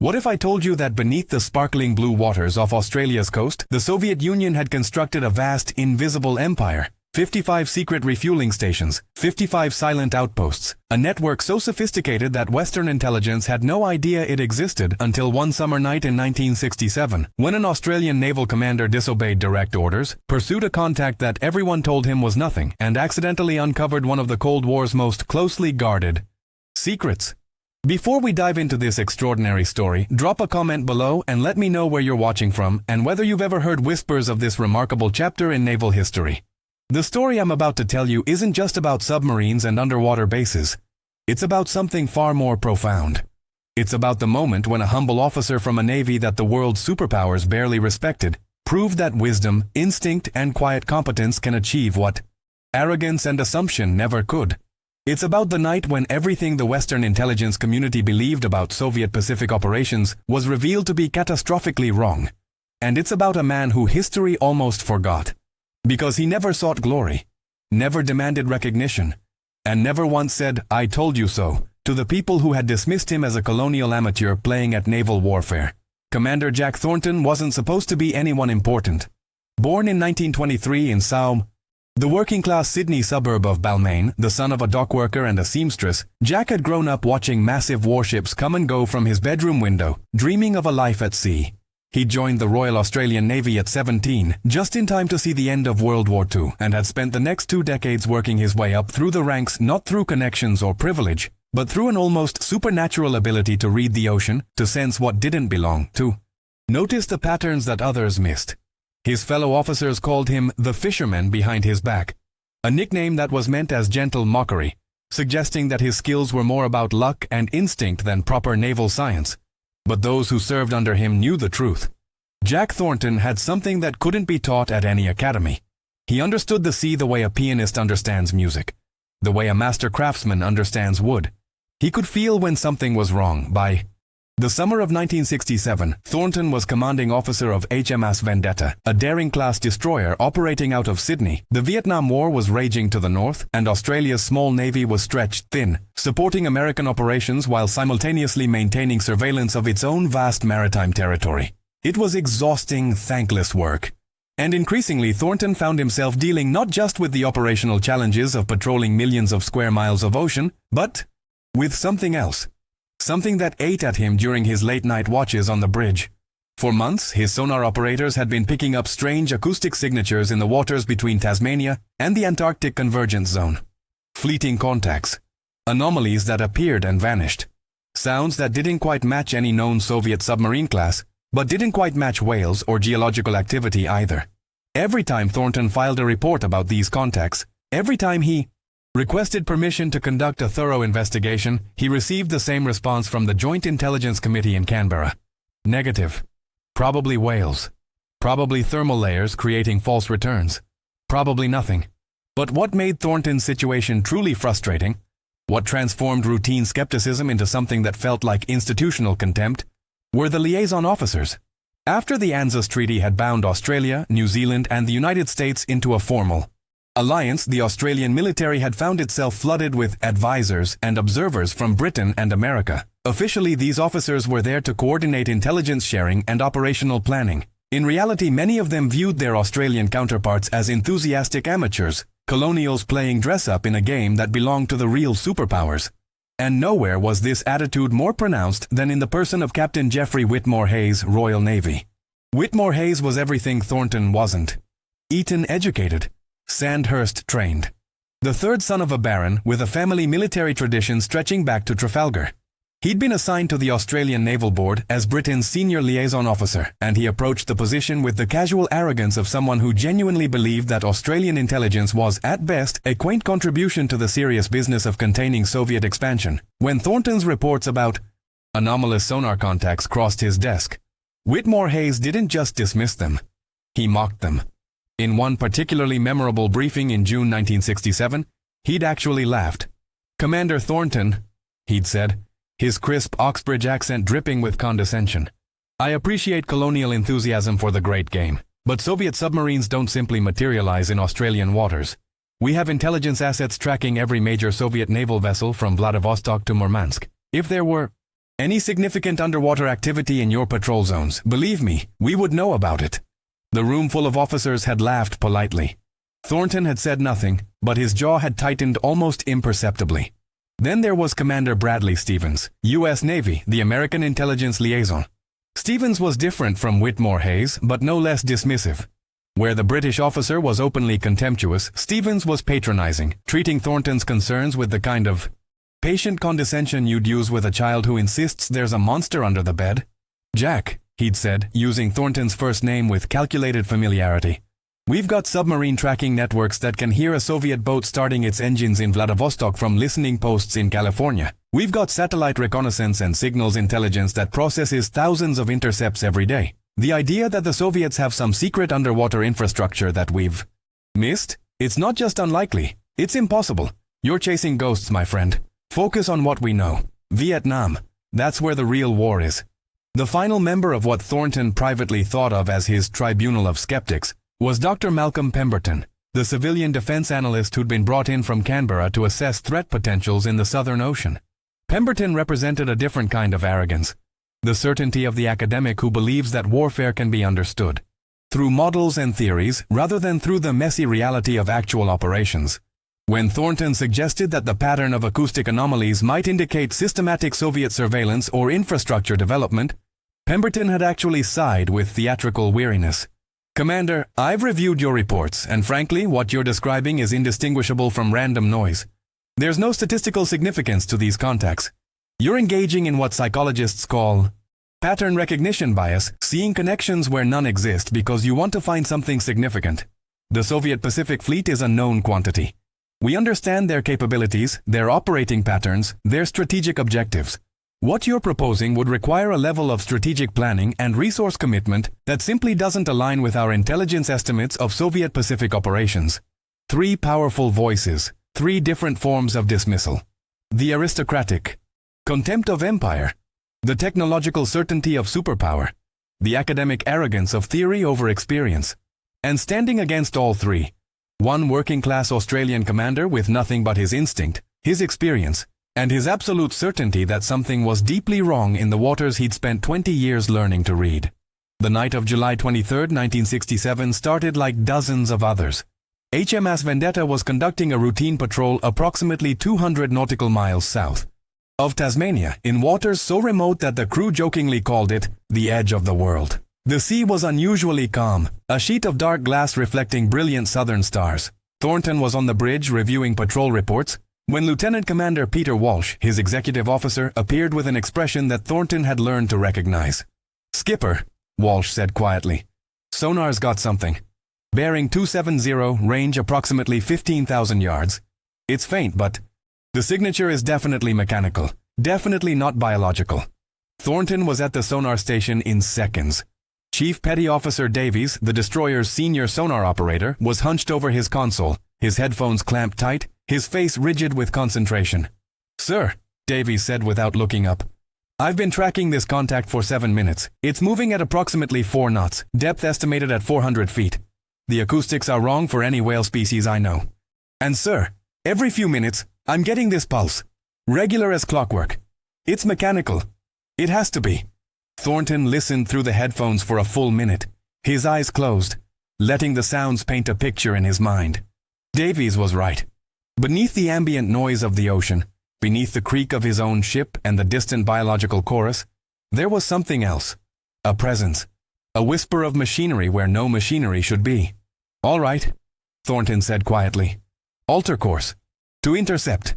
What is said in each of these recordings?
What if I told you that beneath the sparkling blue waters off Australia's coast, the Soviet Union had constructed a vast, invisible empire? 55 secret refueling stations, 55 silent outposts, a network so sophisticated that Western intelligence had no idea it existed until one summer night in 1967, when an Australian naval commander disobeyed direct orders, pursued a contact that everyone told him was nothing, and accidentally uncovered one of the Cold War's most closely guarded secrets. Before we dive into this extraordinary story, drop a comment below and let me know where you're watching from and whether you've ever heard whispers of this remarkable chapter in naval history. The story I'm about to tell you isn't just about submarines and underwater bases. It's about something far more profound. It's about the moment when a humble officer from a navy that the world's superpowers barely respected proved that wisdom, instinct, and quiet competence can achieve what arrogance and assumption never could. It's about the night when everything the Western intelligence community believed about Soviet Pacific operations was revealed to be catastrophically wrong. And it's about a man who history almost forgot. Because he never sought glory, never demanded recognition, and never once said, "I told you so," to the people who had dismissed him as a colonial amateur playing at naval warfare. Commander Jack Thornton wasn't supposed to be anyone important. Born in 1923 in Saum, the working-class Sydney suburb of Balmain, the son of a dockworker and a seamstress, Jack had grown up watching massive warships come and go from his bedroom window, dreaming of a life at sea. He joined the Royal Australian Navy at 17, just in time to see the end of World War II, and had spent the next 2 decades working his way up through the ranks not through connections or privilege, but through an almost supernatural ability to read the ocean, to sense what didn't belong, to notice the patterns that others missed. His fellow officers called him the fisherman behind his back, a nickname that was meant as gentle mockery, suggesting that his skills were more about luck and instinct than proper naval science. But those who served under him knew the truth. Jack Thornton had something that couldn't be taught at any academy. He understood the sea the way a pianist understands music, the way a master craftsman understands wood. He could feel when something was wrong. By the summer of 1967, Thornton was commanding officer of HMS Vendetta, a daring-class destroyer operating out of Sydney. The Vietnam War was raging to the north, and Australia's small navy was stretched thin, supporting American operations while simultaneously maintaining surveillance of its own vast maritime territory. It was exhausting, thankless work. And increasingly, Thornton found himself dealing not just with the operational challenges of patrolling millions of square miles of ocean, but with something else. Something that ate at him during his late-night watches on the bridge. For months, his sonar operators had been picking up strange acoustic signatures in the waters between Tasmania and the Antarctic Convergence Zone. Fleeting contacts. Anomalies that appeared and vanished. Sounds that didn't quite match any known Soviet submarine class, but didn't quite match whales or geological activity either. Every time Thornton filed a report about these contacts, every time he requested permission to conduct a thorough investigation, he received the same response from the Joint Intelligence Committee in Canberra. Negative. Probably whales. Probably thermal layers creating false returns. Probably nothing. But what made Thornton's situation truly frustrating, what transformed routine skepticism into something that felt like institutional contempt, were the liaison officers. After the ANZUS Treaty had bound Australia, New Zealand, and the United States into a formal alliance, the Australian military had found itself flooded with advisors and observers from Britain and America. Officially, these officers were there to coordinate intelligence sharing and operational planning. In reality, many of them viewed their Australian counterparts as enthusiastic amateurs, colonials playing dress-up in a game that belonged to the real superpowers. And nowhere was this attitude more pronounced than in the person of Captain Geoffrey Whitmore Hayes, Royal Navy. Whitmore Hayes was everything Thornton wasn't. Eton-educated. Sandhurst-trained. The third son of a baron with a family military tradition stretching back to Trafalgar. He'd been assigned to the Australian Naval Board as Britain's senior liaison officer, and he approached the position with the casual arrogance of someone who genuinely believed that Australian intelligence was, at best, a quaint contribution to the serious business of containing Soviet expansion. When Thornton's reports about anomalous sonar contacts crossed his desk, Whitmore Hayes didn't just dismiss them. He mocked them. In one particularly memorable briefing in June 1967, he'd actually laughed. "Commander Thornton," he'd said, his crisp Oxbridge accent dripping with condescension, "I appreciate colonial enthusiasm for the great game, but Soviet submarines don't simply materialize in Australian waters. We have intelligence assets tracking every major Soviet naval vessel from Vladivostok to Murmansk. If there were Any significant underwater activity in your patrol zones, believe me, we would know about it. The room full of officers had laughed politely. Thornton had said nothing, but his jaw had tightened almost imperceptibly. Then there was Commander Bradley Stevens, U.S. Navy, the American intelligence liaison. Stevens was different from Whitmore Hayes, but no less dismissive. Where the British officer was openly contemptuous, Stevens was patronizing, treating Thornton's concerns with the kind of patient condescension you'd use with a child who insists there's a monster under the bed. "Jack," he'd said, using Thornton's first name with calculated familiarity. "We've got submarine tracking networks that can hear a Soviet boat starting its engines in Vladivostok from listening posts in California. We've got satellite reconnaissance and signals intelligence that processes thousands of intercepts every day. The idea that the Soviets have some secret underwater infrastructure that we've missed? It's not just unlikely, it's impossible. You're chasing ghosts, my friend. Focus on what we know. Vietnam. That's where the real war is." The final member of what Thornton privately thought of as his tribunal of skeptics was Dr. Malcolm Pemberton, the civilian defense analyst who'd been brought in from Canberra to assess threat potentials in the Southern Ocean. Pemberton represented a different kind of arrogance, the certainty of the academic who believes that warfare can be understood through models and theories rather than through the messy reality of actual operations. When Thornton suggested that the pattern of acoustic anomalies might indicate systematic Soviet surveillance or infrastructure development, Pemberton had actually sighed with theatrical weariness. "Commander, I've reviewed your reports, and frankly, what you're describing is indistinguishable from random noise. There's no statistical significance to these contacts. You're engaging in what psychologists call pattern recognition bias, seeing connections where none exist because you want to find something significant. The Soviet Pacific Fleet is a known quantity. We understand their capabilities, their operating patterns, their strategic objectives. What you're proposing would require a level of strategic planning and resource commitment that simply doesn't align with our intelligence estimates of Soviet Pacific operations." 3 powerful voices, 3 different forms of dismissal. The aristocratic contempt of empire, the technological certainty of superpower, the academic arrogance of theory over experience. And standing against all 3, one working-class Australian commander with nothing but his instinct, his experience, and his absolute certainty that something was deeply wrong in the waters he'd spent 20 years learning to read. The night of July 23, 1967 started like dozens of others. HMS Vendetta was conducting a routine patrol approximately 200 nautical miles south of Tasmania, in waters so remote that the crew jokingly called it the edge of the world. The sea was unusually calm, a sheet of dark glass reflecting brilliant southern stars. Thornton was on the bridge reviewing patrol reports when Lieutenant Commander Peter Walsh, his executive officer, appeared with an expression that Thornton had learned to recognize. "Skipper," Walsh said quietly, "sonar's got something. Bearing 270, range approximately 15,000 yards. It's faint, but the signature is definitely mechanical, definitely not biological." Thornton was at the sonar station in seconds. Chief Petty Officer Davies, the destroyer's senior sonar operator, was hunched over his console, his headphones clamped tight, his face rigid with concentration. "Sir," Davies said without looking up, "I've been tracking this contact for 7 minutes. It's moving at approximately 4 knots, depth estimated at 400 feet. The acoustics are wrong for any whale species I know. And sir, every few minutes, I'm getting this pulse. Regular as clockwork. It's mechanical. It has to be." Thornton listened through the headphones for a full minute, his eyes closed, letting the sounds paint a picture in his mind. Davies was right. Beneath the ambient noise of the ocean, beneath the creak of his own ship and the distant biological chorus, there was something else. A presence. A whisper of machinery where no machinery should be. "All right," Thornton said quietly. "Alter course. To intercept.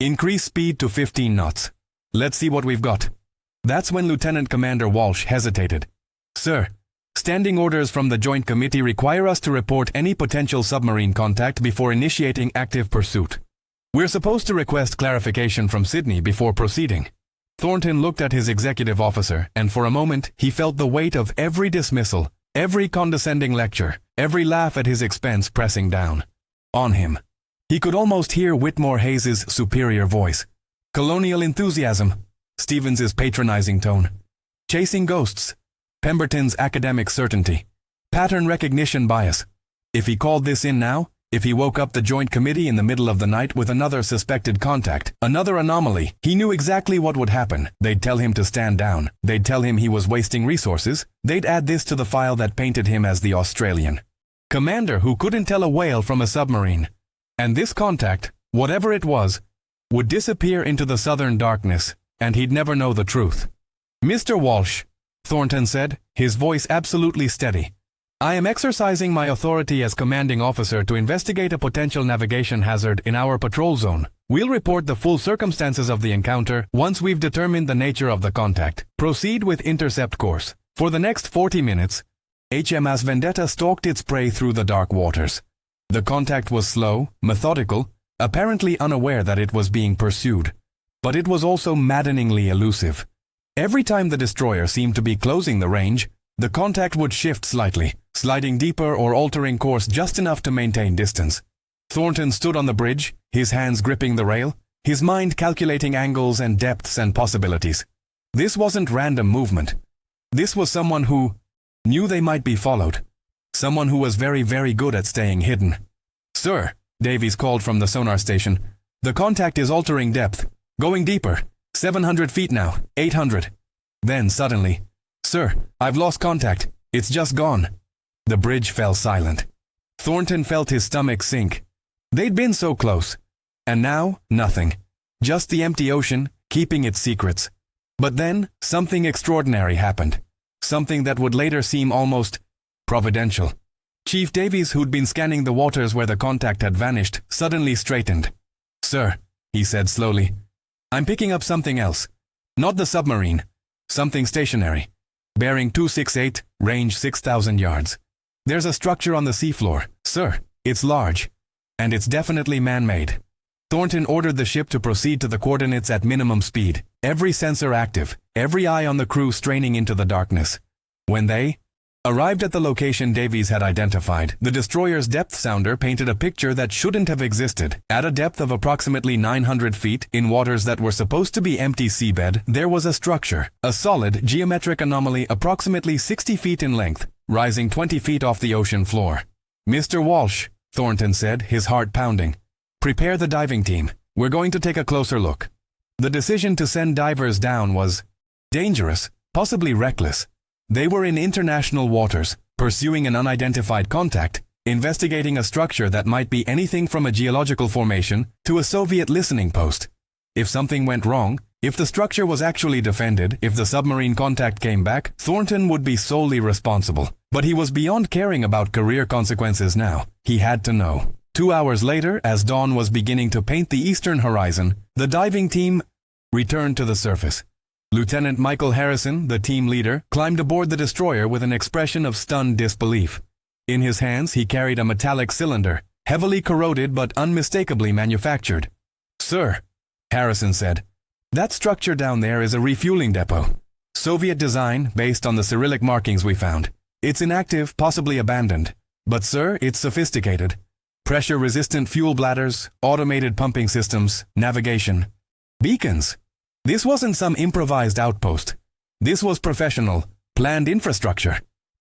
Increase speed to 15 knots. Let's see what we've got." That's when Lieutenant Commander Walsh hesitated. "Sir, standing orders from the Joint Committee require us to report any potential submarine contact before initiating active pursuit. We're supposed to request clarification from Sydney before proceeding." Thornton looked at his executive officer, and for a moment he felt the weight of every dismissal, every condescending lecture, every laugh at his expense pressing down on him. He could almost hear Whitmore Hayes' superior voice. Colonial enthusiasm. Stevens's patronizing tone. Chasing ghosts. Pemberton's academic certainty. Pattern recognition bias. If he called this in now, If he woke up the Joint Committee in the middle of the night with another suspected contact, another anomaly, he knew exactly what would happen. They'd tell him to stand down. They'd tell him he was wasting resources. They'd add this to the file that painted him as the Australian commander who couldn't tell a whale from a submarine. And this contact, whatever it was, would disappear into the southern darkness, and he'd never know the truth. "Mr. Walsh," Thornton said, his voice absolutely steady. "I am exercising my authority as commanding officer to investigate a potential navigation hazard in our patrol zone. We'll report the full circumstances of the encounter once we've determined the nature of the contact. Proceed with intercept course." For the next 40 minutes, HMS Vendetta stalked its prey through the dark waters. The contact was slow, methodical, apparently unaware that it was being pursued. But it was also maddeningly elusive. Every time the destroyer seemed to be closing the range, the contact would shift slightly, sliding deeper or altering course just enough to maintain distance. Thornton stood on the bridge, his hands gripping the rail, his mind calculating angles and depths and possibilities. This wasn't random movement. This was someone who knew they might be followed. Someone who was very, very good at staying hidden. "Sir," Davies called from the sonar station, "the contact is altering depth, going deeper. 700 feet now, 800. Then suddenly, "Sir, I've lost contact. It's just gone." The bridge fell silent. Thornton felt his stomach sink. They'd been so close. And now, nothing. Just the empty ocean, keeping its secrets. But then, something extraordinary happened. Something that would later seem almost providential. Chief Davies, who'd been scanning the waters where the contact had vanished, suddenly straightened. "Sir," he said slowly, "I'm picking up something else. Not the submarine. Something stationary. Bearing 268, range 6,000 yards. There's a structure on the seafloor. Sir, it's large. And it's definitely man-made." Thornton ordered the ship to proceed to the coordinates at minimum speed, every sensor active, every eye on the crew straining into the darkness. When they arrived at the location Davies had identified, the destroyer's depth sounder painted a picture that shouldn't have existed. At a depth of approximately 900 feet, in waters that were supposed to be empty seabed, there was a structure, a solid, geometric anomaly approximately 60 feet in length, rising 20 feet off the ocean floor. "Mr. Walsh," Thornton said, his heart pounding, "prepare the diving team. We're going to take a closer look." The decision to send divers down was dangerous, possibly reckless. They were in international waters, pursuing an unidentified contact, investigating a structure that might be anything from a geological formation to a Soviet listening post. If something went wrong, if the structure was actually defended, if the submarine contact came back, Thornton would be solely responsible. But he was beyond caring about career consequences now. He had to know. 2 hours later, as dawn was beginning to paint the eastern horizon, the diving team returned to the surface. Lieutenant Michael Harrison, the team leader, climbed aboard the destroyer with an expression of stunned disbelief. In his hands, he carried a metallic cylinder, heavily corroded but unmistakably manufactured. "Sir," Harrison said, "that structure down there is a refueling depot. Soviet design, based on the Cyrillic markings we found. It's inactive, possibly abandoned. But sir, it's sophisticated. Pressure-resistant fuel bladders, automated pumping systems, navigation. Beacons. This wasn't some improvised outpost. This was professional, planned infrastructure.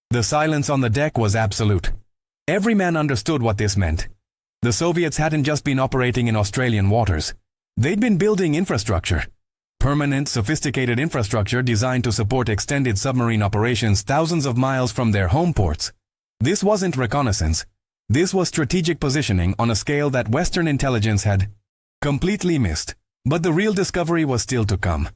The silence on the deck was absolute. Every man understood what this meant. The Soviets hadn't just been operating in Australian waters. They'd been building infrastructure. Permanent, sophisticated infrastructure designed to support extended submarine operations thousands of miles from their home ports. This wasn't reconnaissance. This was strategic positioning on a scale that Western intelligence had completely missed. But the real discovery was still to come.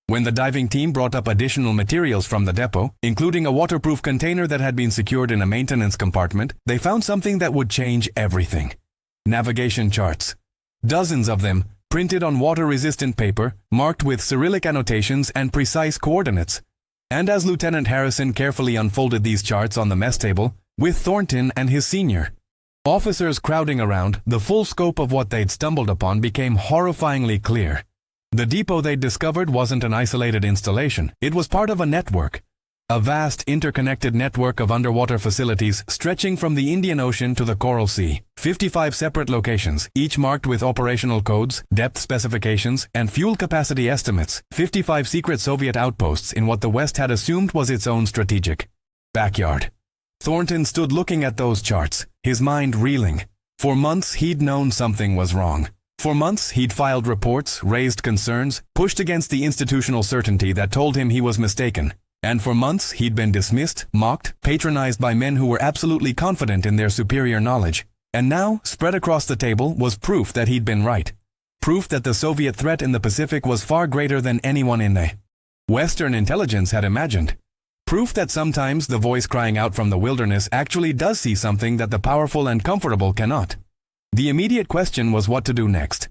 When the diving team brought up additional materials from the depot, including a waterproof container that had been secured in a maintenance compartment, they found something that would change everything. Navigation charts. Dozens of them, printed on water-resistant paper, marked with Cyrillic annotations and precise coordinates. And as Lieutenant Harrison carefully unfolded these charts on the mess table, with Thornton and his senior officers crowding around, the full scope of what they'd stumbled upon became horrifyingly clear. The depot they'd discovered wasn't an isolated installation. It was part of a network. A vast, interconnected network of underwater facilities stretching from the Indian Ocean to the Coral Sea. 55 separate locations, each marked with operational codes, depth specifications, and fuel capacity estimates. 55 secret Soviet outposts in what the West had assumed was its own strategic backyard. Thornton stood looking at those charts, his mind reeling. For months he'd known something was wrong. For months he'd filed reports, raised concerns, pushed against the institutional certainty that told him he was mistaken. And for months he'd been dismissed, mocked, patronized by men who were absolutely confident in their superior knowledge. And now, spread across the table, was proof that he'd been right. Proof that the Soviet threat in the Pacific was far greater than anyone in the Western intelligence had imagined. Proof that sometimes the voice crying out from the wilderness actually does see something that the powerful and comfortable cannot. The immediate question was what to do next.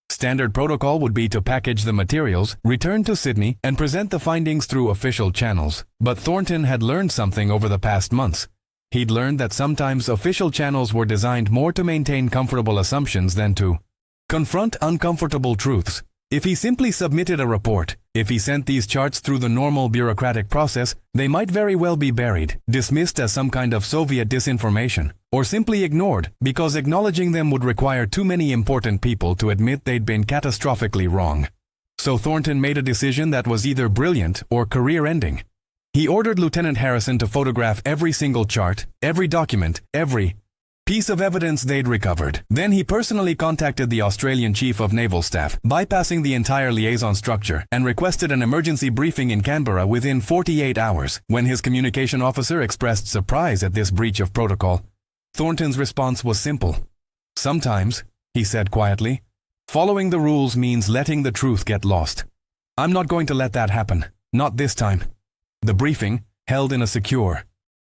Standard protocol would be to package the materials, return to Sydney, and present the findings through official channels. But Thornton had learned something over the past months. He'd learned that sometimes official channels were designed more to maintain comfortable assumptions than to confront uncomfortable truths. If he simply submitted a report, if he sent these charts through the normal bureaucratic process, they might very well be buried, dismissed as some kind of Soviet disinformation, or simply ignored because acknowledging them would require too many important people to admit they'd been catastrophically wrong. So Thornton made a decision that was either brilliant or career-ending. He ordered Lieutenant Harrison to photograph every single chart, every document, every piece of evidence they'd recovered. Then he personally contacted the Australian Chief of Naval Staff, bypassing the entire liaison structure, and requested an emergency briefing in Canberra within 48 hours. When his communication officer expressed surprise at this breach of protocol, Thornton's response was simple. "Sometimes," he said quietly, "following the rules means letting the truth get lost. I'm not going to let that happen. Not this time." The briefing, held in a secure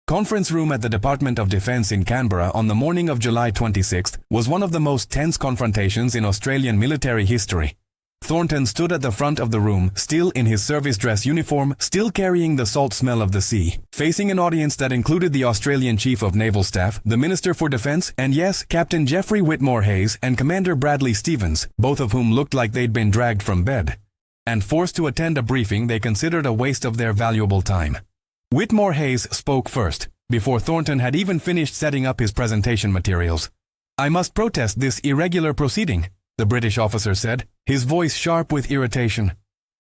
conference room at the Department of Defence in Canberra on the morning of July 26th, was one of the most tense confrontations in Australian military history. Thornton stood at the front of the room, still in his service dress uniform, still carrying the salt smell of the sea, facing an audience that included the Australian Chief of Naval Staff, the Minister for Defence, and yes, Captain Jeffrey Whitmore Hayes and Commander Bradley Stevens, both of whom looked like they'd been dragged from bed and forced to attend a briefing they considered a waste of their valuable time. Whitmore Hayes spoke first, before Thornton had even finished setting up his presentation materials. "I must protest this irregular proceeding," the British officer said, his voice sharp with irritation.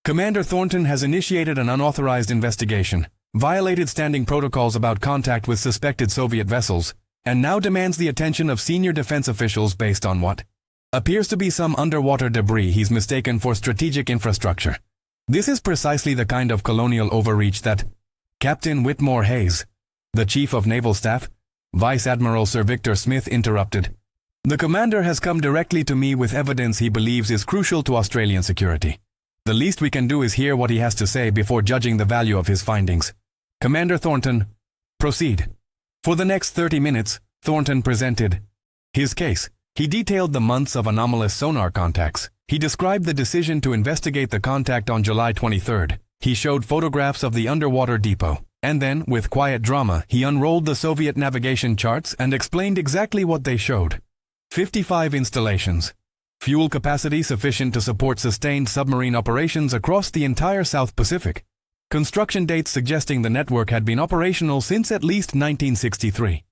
"Commander Thornton has initiated an unauthorized investigation, violated standing protocols about contact with suspected Soviet vessels, and now demands the attention of senior defense officials based on what appears to be some underwater debris he's mistaken for strategic infrastructure. This is precisely the kind of colonial overreach that Captain Whitmore Hayes, the Chief of Naval Staff, Vice Admiral Sir Victor Smith interrupted. "The commander has come directly to me with evidence he believes is crucial to Australian security. The least we can do is hear what he has to say before judging the value of his findings. Commander Thornton, proceed." For the next 30 minutes, Thornton presented his case. He detailed the months of anomalous sonar contacts. He described the decision to investigate the contact on July 23rd. He showed photographs of the underwater depot. And then, with quiet drama, he unrolled the Soviet navigation charts and explained exactly what they showed. 55 installations. Fuel capacity sufficient to support sustained submarine operations across the entire South Pacific. Construction dates suggesting the network had been operational since at least 1963.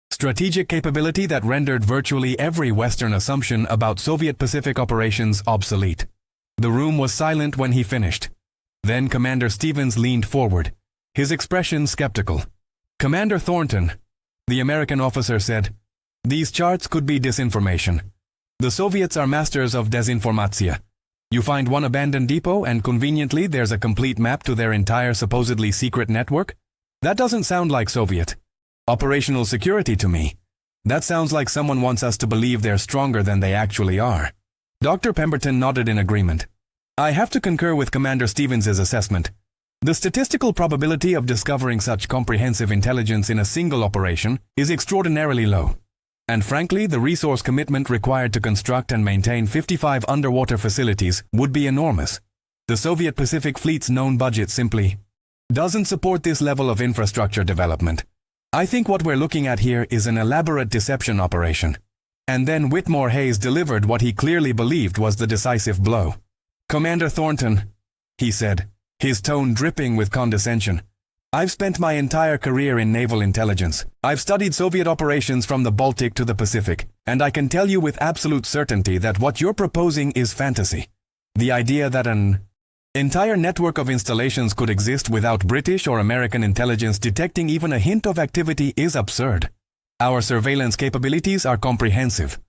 Strategic capability that rendered virtually every Western assumption about Soviet Pacific operations obsolete. The room was silent when he finished. Then Commander Stevens leaned forward, his expression skeptical. "Commander Thornton," the American officer said, "these charts could be disinformation. The Soviets are masters of desinformatsia. You find one abandoned depot and conveniently there's a complete map to their entire supposedly secret network? That doesn't sound like Soviet operational security to me. That sounds like someone wants us to believe they're stronger than they actually are." Dr. Pemberton nodded in agreement. "I have to concur with Commander Stevens' assessment. The statistical probability of discovering such comprehensive intelligence in a single operation is extraordinarily low. And frankly, the resource commitment required to construct and maintain 55 underwater facilities would be enormous. The Soviet Pacific Fleet's known budget simply doesn't support this level of infrastructure development. I think what we're looking at here is an elaborate deception operation." And then Whitmore Hayes delivered what he clearly believed was the decisive blow. "Commander Thornton," he said, his tone dripping with condescension, "I've spent my entire career in naval intelligence. I've studied Soviet operations from the Baltic to the Pacific, and I can tell you with absolute certainty that what you're proposing is fantasy. The idea that an entire network of installations could exist without British or American intelligence detecting even a hint of activity is absurd. Our surveillance capabilities are comprehensive.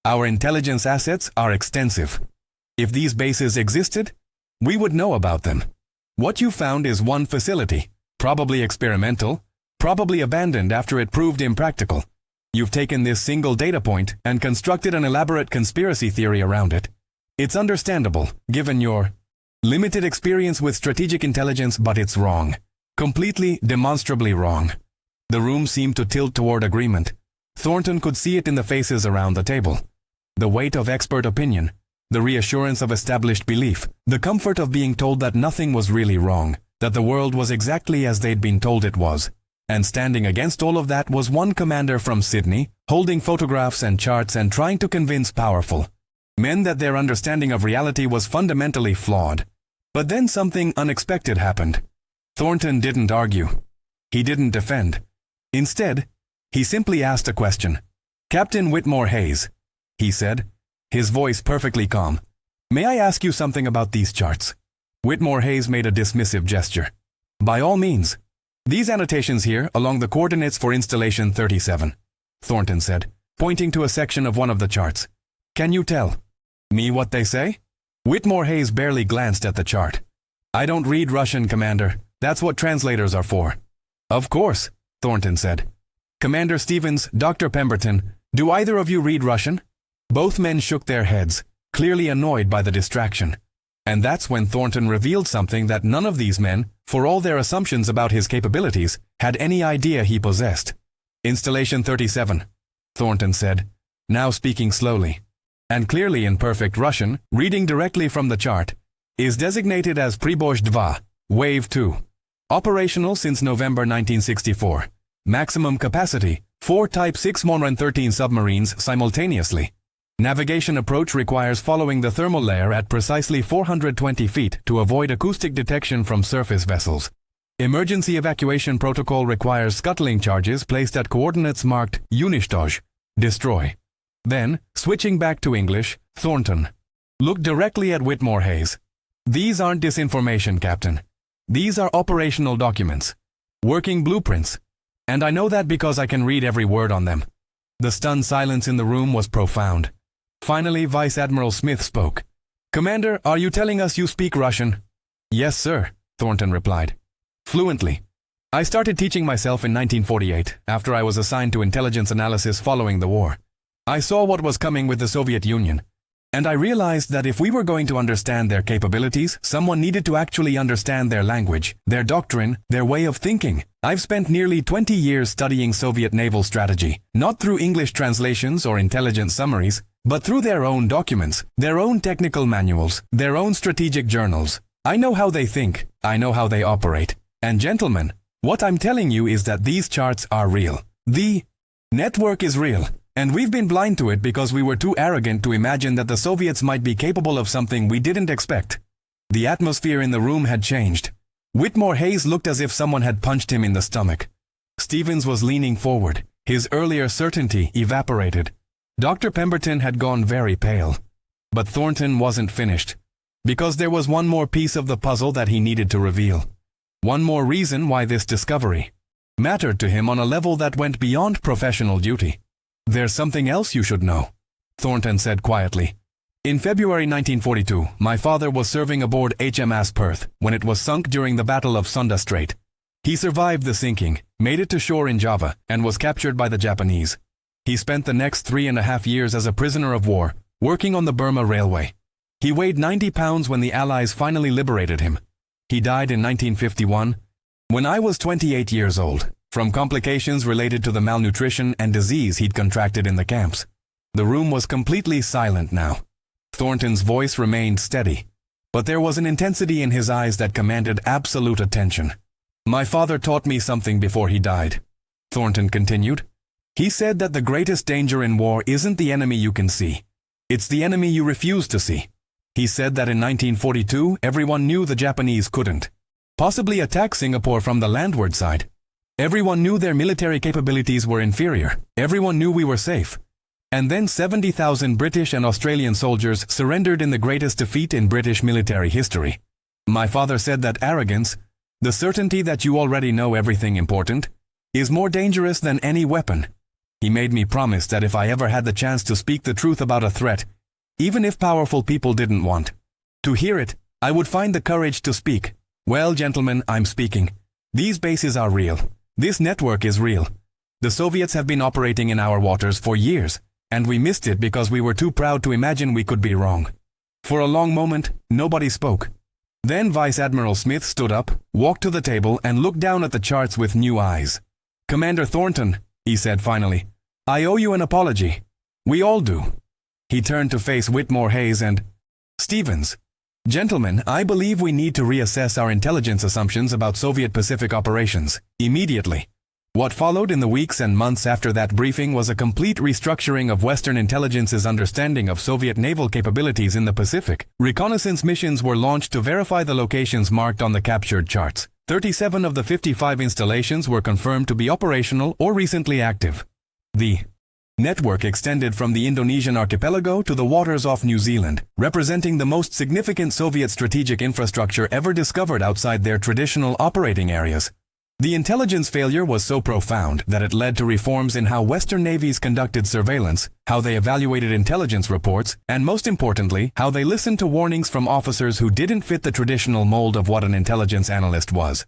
Our intelligence assets are extensive. If these bases existed, we would know about them. What you found is one facility, probably experimental, probably abandoned after it proved impractical. You've taken this single data point and constructed an elaborate conspiracy theory around it. It's understandable, given your limited experience with strategic intelligence, but it's wrong. Completely, demonstrably wrong. The room seemed to tilt toward agreement. Thornton could see it in the faces around the table. The weight of expert opinion, the reassurance of established belief, the comfort of being told that nothing was really wrong, that the world was exactly as they'd been told it was. And standing against all of that was one commander from Sydney, holding photographs and charts and trying to convince powerful men that their understanding of reality was fundamentally flawed. But then something unexpected happened. Thornton didn't argue. He didn't defend. Instead, he simply asked a question. "Captain Whitmore Hayes," he said, his voice perfectly calm, "may I ask you something about these charts?" Whitmore Hayes made a dismissive gesture. "By all means. These annotations here along the coordinates for installation 37, Thornton said, pointing to a section of one of the charts. "Can you tell me what they say?" Whitmore Hayes barely glanced at the chart. "I don't read Russian, Commander. That's what translators are for." "Of course," Thornton said. "Commander Stevens, Dr. Pemberton, do either of you read Russian?" Both men shook their heads, clearly annoyed by the distraction. And that's when Thornton revealed something that none of these men, for all their assumptions about his capabilities, had any idea he possessed. "Installation 37, Thornton said, now speaking slowly, and clearly in perfect Russian, reading directly from the chart, is designated as Pribozh 2, Wave 2. Operational since November 1964. Maximum capacity, 4 Type 6 Monran 13 submarines simultaneously. Navigation approach requires following the thermal layer at precisely 420 feet to avoid acoustic detection from surface vessels. Emergency evacuation protocol requires scuttling charges placed at coordinates marked Untold, destroy. Then, switching back to English, Thornton looked directly at Whitmore Hayes. "These aren't disinformation, Captain. These are operational documents. Working blueprints. And I know that because I can read every word on them." The stunned silence in the room was profound. Finally, Vice Admiral Smith spoke. "Commander, are you telling us you speak Russian?" "Yes, sir," Thornton replied. "Fluently. I started teaching myself in 1948, after I was assigned to intelligence analysis following the war. I saw what was coming with the Soviet Union, and I realized that if we were going to understand their capabilities, someone needed to actually understand their language, their doctrine, their way of thinking. I've spent nearly 20 years studying Soviet naval strategy, not through English translations or intelligence summaries, but through their own documents, their own technical manuals, their own strategic journals. I know how they think, I know how they operate. And gentlemen, what I'm telling you is that these charts are real. The network is real, and we've been blind to it because we were too arrogant to imagine that the Soviets might be capable of something we didn't expect." The atmosphere in the room had changed. Whitmore Hayes looked as if someone had punched him in the stomach. Stevens was leaning forward, his earlier certainty evaporated. Dr. Pemberton had gone very pale. But Thornton wasn't finished, because there was one more piece of the puzzle that he needed to reveal. One more reason why this discovery mattered to him on a level that went beyond professional duty. "There's something else you should know," Thornton said quietly. "In February 1942, my father was serving aboard HMS Perth when it was sunk during the Battle of Sunda Strait. He survived the sinking, made it to shore in Java, and was captured by the Japanese. He spent the next 3.5 years as a prisoner of war, working on the Burma Railway. He weighed 90 pounds when the Allies finally liberated him. He died in 1951, when I was 28 years old, from complications related to the malnutrition and disease he'd contracted in the camps." The room was completely silent now. Thornton's voice remained steady, but there was an intensity in his eyes that commanded absolute attention. "My father taught me something before he died," Thornton continued. "He said that the greatest danger in war isn't the enemy you can see. It's the enemy you refuse to see. He said that in 1942, everyone knew the Japanese couldn't possibly attack Singapore from the landward side. Everyone knew their military capabilities were inferior. Everyone knew we were safe. And then 70,000 British and Australian soldiers surrendered in the greatest defeat in British military history. My father said that arrogance, the certainty that you already know everything important, is more dangerous than any weapon. He made me promise that if I ever had the chance to speak the truth about a threat, even if powerful people didn't want to hear it, I would find the courage to speak. Well, gentlemen, I'm speaking. These bases are real. This network is real. The Soviets have been operating in our waters for years, and we missed it because we were too proud to imagine we could be wrong. For a long moment, nobody spoke. Then Vice Admiral Smith stood up, walked to the table, and looked down at the charts with new eyes. "Commander Thornton," he said finally, "I owe you an apology. We all do." He turned to face Whitmore Hayes and Stevens. "Gentlemen, I believe we need to reassess our intelligence assumptions about Soviet Pacific operations, immediately." What followed in the weeks and months after that briefing was a complete restructuring of Western intelligence's understanding of Soviet naval capabilities in the Pacific. Reconnaissance missions were launched to verify the locations marked on the captured charts. 37 of the 55 installations were confirmed to be operational or recently active. The network extended from the Indonesian archipelago to the waters off New Zealand, representing the most significant Soviet strategic infrastructure ever discovered outside their traditional operating areas. The intelligence failure was so profound that it led to reforms in how Western navies conducted surveillance, how they evaluated intelligence reports, and most importantly, how they listened to warnings from officers who didn't fit the traditional mold of what an intelligence analyst was.